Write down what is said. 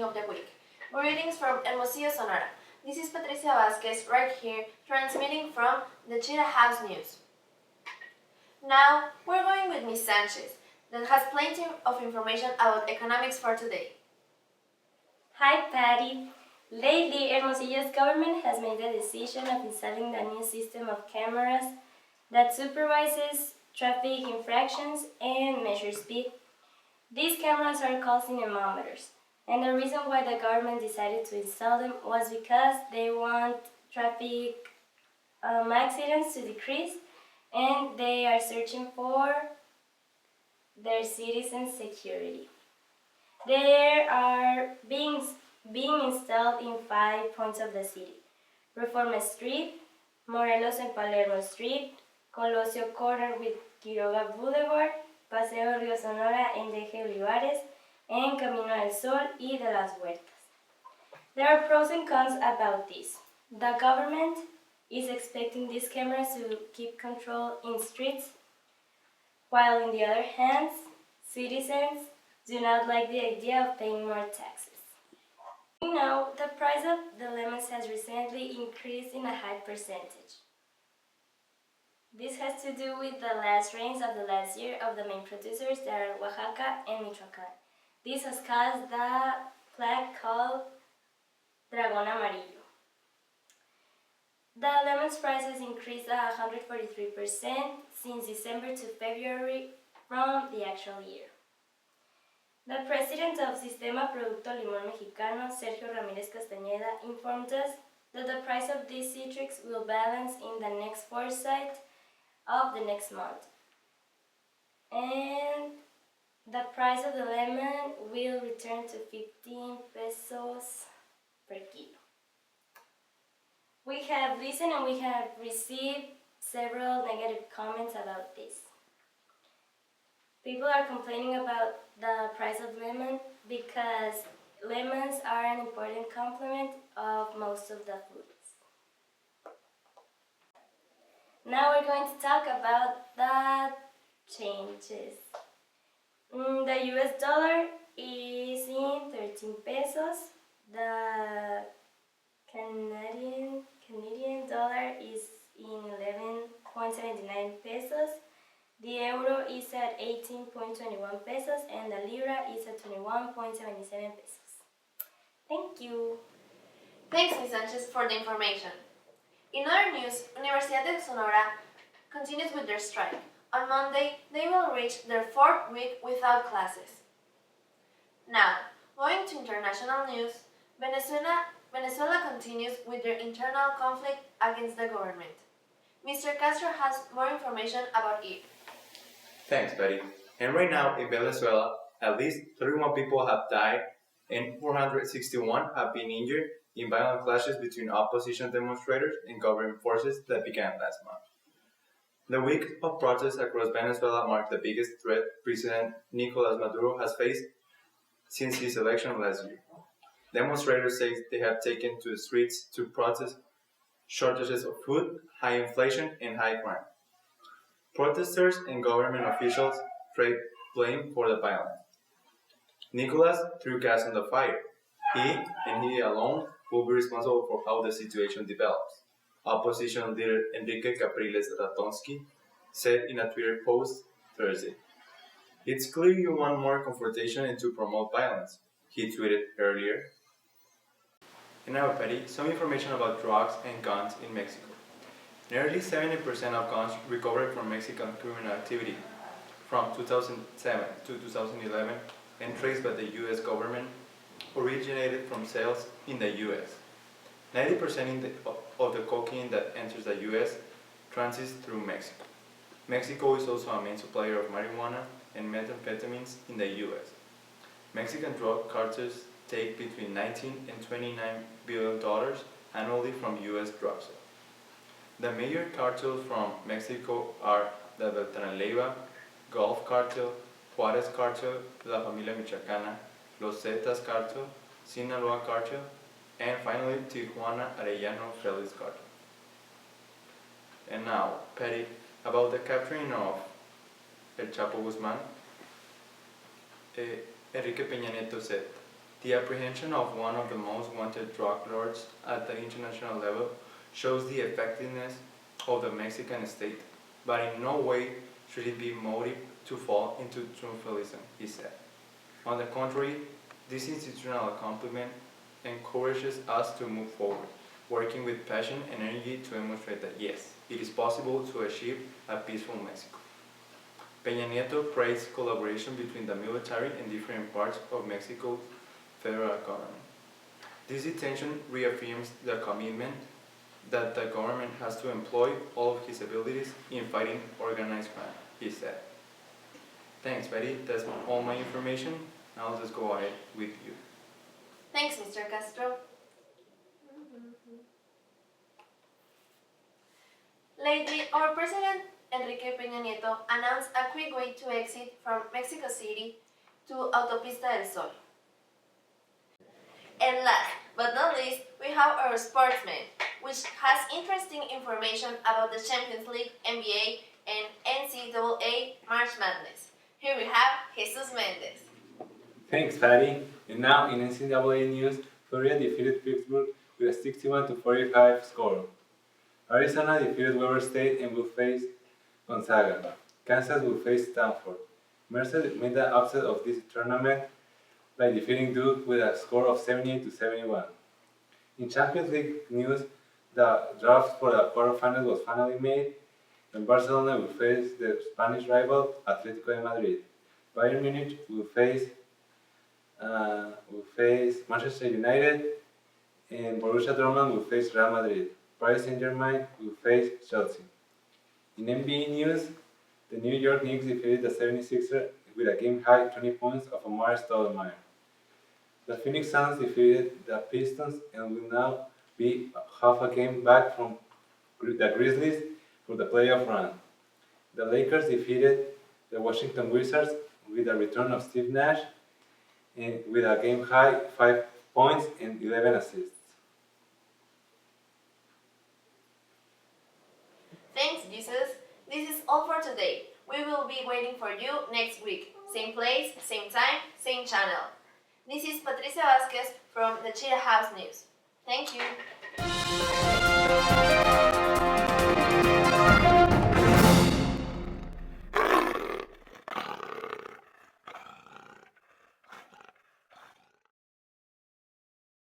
of the week. Greetings from Hermosillo, Sonora. This is Patricia Vasquez right here, transmitting from the Cheetah House News. Now, we're going with Ms. Sanchez, that has plenty of information about economics for today. Hi, Patty. Lately, Hermosillo's government has made the decision of installing a new system of cameras that supervises traffic infractions and measures speed. These cameras are called cinemometers, and the reason why the government decided to install them was because they want traffic accidents to decrease, and they are searching for their citizens' security. They are being installed in 5 points of the city: Reforma Street, Morelos and Palermo Street, Colosio Corner with Quiroga Boulevard, Paseo Río Sonora and Deje Olivares, and Camino del Sol y de las Huertas. There are pros and cons about this. The government is expecting these cameras to keep control in streets, while on the other hand, citizens do not like the idea of paying more taxes. You know, the price of the lemons has recently increased in a high percentage. This has to do with the last rains of the last year of the main producers that are Oaxaca and Michoacán. This has caused the plague called Dragón Amarillo. The lemon's price has increased 143% since December to February from the actual year. The president of Sistema Producto Limón Mexicano, Sergio Ramírez Castañeda, informed us that the price of these citrus will balance in the next foresight of the next month, and the price of the lemon will return to 15 pesos per kilo. We have listened and we have received several negative comments about this. People are complaining about the price of lemon because lemons are an important complement of most of the foods. Now we're going to talk about the changes. The US dollar is in 13 pesos. The Canadian dollar is in 11.79 pesos. The euro is at 18.21 pesos and the libra is at 21.77 pesos. Thank you. Thanks, Ms. Sanchez, for the information. In other news, Universidad de Sonora continues with their strike. On Monday, they will reach their 4th week without classes. Now, going to international news, Venezuela continues with their internal conflict against the government. Mr. Castro has more information about it. Thanks, Betty. And right now in Venezuela, at least 31 people have died and 461 have been injured in violent clashes between opposition demonstrators and government forces that began last month. The week of protests across Venezuela marked the biggest threat President Nicolas Maduro has faced since his election last year. Demonstrators say they have taken to the streets to protest shortages of food, high inflation, and high crime. Protesters and government officials trade blame for the violence. Nicolas threw gas on the fire. He, and he alone, will be responsible for how the situation develops, opposition leader Enrique Capriles Ratonsky said in a Twitter post Thursday. It's clear you want more confrontation and to promote violence, he tweeted earlier. And now, Petty, some information about drugs and guns in Mexico. Nearly 70% of guns recovered from Mexican criminal activity from 2007 to 2011 and traced by the U.S. government originated from sales in the U.S. 90% of the cocaine that enters the U.S. transits through Mexico. Mexico is also a main supplier of marijuana and methamphetamines in the U.S. Mexican drug cartels take between $19 and $29 billion annually from U.S. drug sales. The major cartels from Mexico are the Beltran-Leyva, Gulf Cartel, Juarez Cartel, La Familia Michoacana, Los Zetas Cartel, Sinaloa Cartel, and finally Tijuana Arellano Félix Cartel. And now, Petty, about the capturing of El Chapo Guzman, Enrique Peña Nieto said, The apprehension of one of the most wanted drug lords at the international level shows the effectiveness of the Mexican state, but in no way should it be motive to fall into triumphalism, he said. On the contrary, this institutional accomplishment encourages us to move forward, working with passion and energy to demonstrate that yes, it is possible to achieve a peaceful Mexico. Peña Nieto praised collaboration between the military and different parts of Mexico's federal government. This detention reaffirms the commitment that the government has to employ all of his abilities in fighting organized crime, he said. Thanks, Betty. That's all my information. Now let's go ahead with you. Thanks, Mr. Castro. Lately, our President Enrique Peña Nieto announced a quick way to exit from Mexico City to Autopista del Sol. And last but not least, we have our sportsman, which has interesting information about the Champions League, NBA, and NCAA March Madness. Here we have Jesus Mendez. Thanks, Patty. And now in NCAA news, Florida defeated Pittsburgh with a 61-45 score. Arizona defeated Weber State and will face Gonzaga. Kansas will face Stanford. Mercer made the upset of this tournament by defeating Duke with a score of 78-71. In Champions League news, the draft for the quarterfinals was finally made, and Barcelona will face their Spanish rival Atletico de Madrid. Bayern Munich will face Manchester United, and Borussia Dortmund will face Real Madrid. Paris Saint-Germain will face Chelsea. In NBA news, the New York Knicks defeated the 76ers with a game-high 20 points of Amari Stoudemire. The Phoenix Suns defeated the Pistons and will now be half a game back from the Grizzlies for the playoff run. The Lakers defeated the Washington Wizards with the return of Steve Nash and with a game-high 5 points and 11 assists. Thanks, Jesus. This is all for today. We will be waiting for you next week. Same place, same time, same channel. This is Patricia Vasquez from the Cheetah House News. Thank you.